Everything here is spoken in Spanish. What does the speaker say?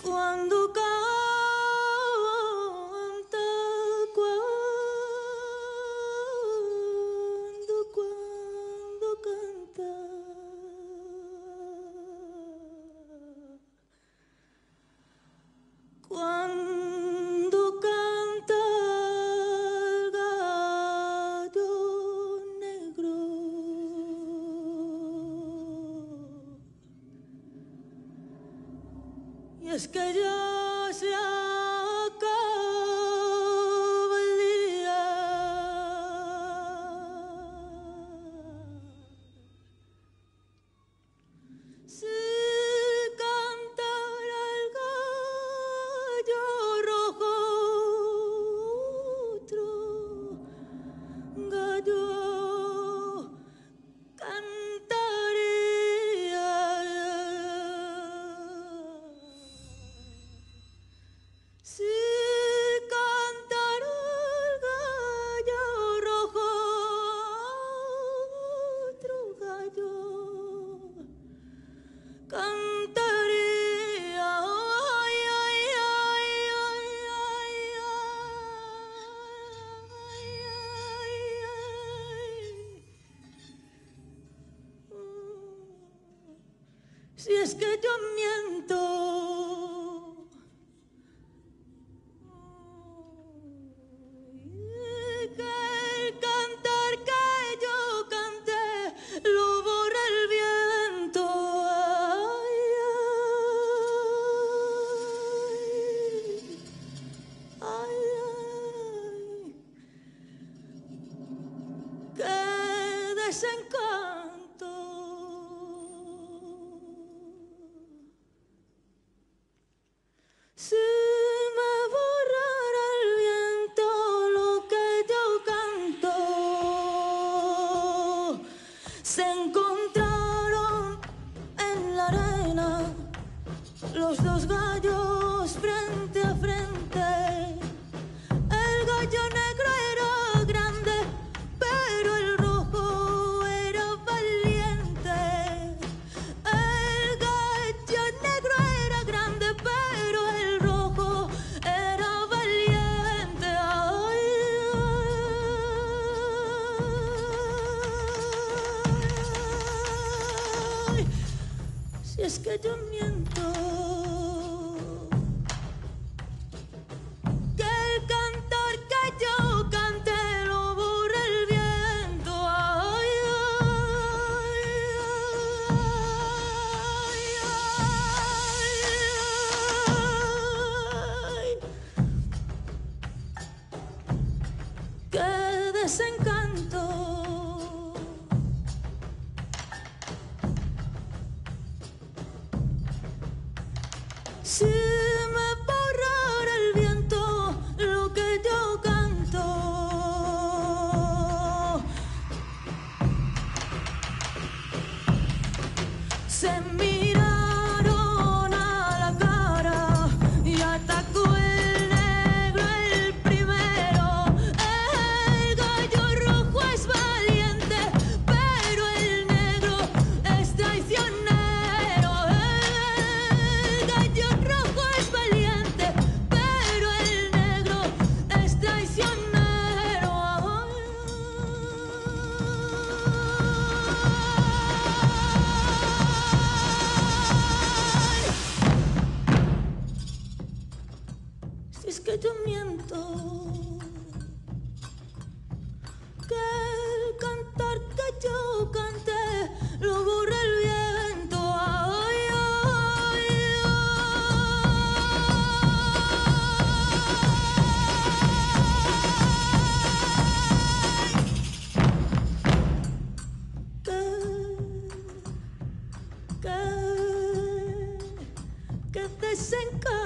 Cuando canta, cuando canta, cuando canta el gallo negro. Y es que ya se acaba el día. Si cantara el gallo rojo, otro gallo cantaría. Si cantara el gallo rojo, otro gallo cantaría. Ay, ay, ay, ay, ay, ay, ay, ay. Si es que yo miento, que el cantar que yo canté lo borra el viento. Ay, ay, ay, qué desencanto. Si me borrara el viento lo que yo canto, se encontraron en la arena los dos gallos frente a frente. El gallo negro era grande, pero el rojo era valiente. El gallo negro era grande, pero el rojo era valiente. Ay, ay, si es que yo miento, que el cantar que yo cante lo borra el viento. Ay, ay, ay, ay, qué desencanto. Si me borrara el viento lo que yo canto, se miraron a la cara y atacó el negro el primero. El gallo rojo es valiente, pero el negro es traicionero. El gallo rojo es valiente, pero el negro es traicionero. Si es que yo miento, que el cantar que yo canté lo borra el viento. Ay, ay, ay, que desencanto.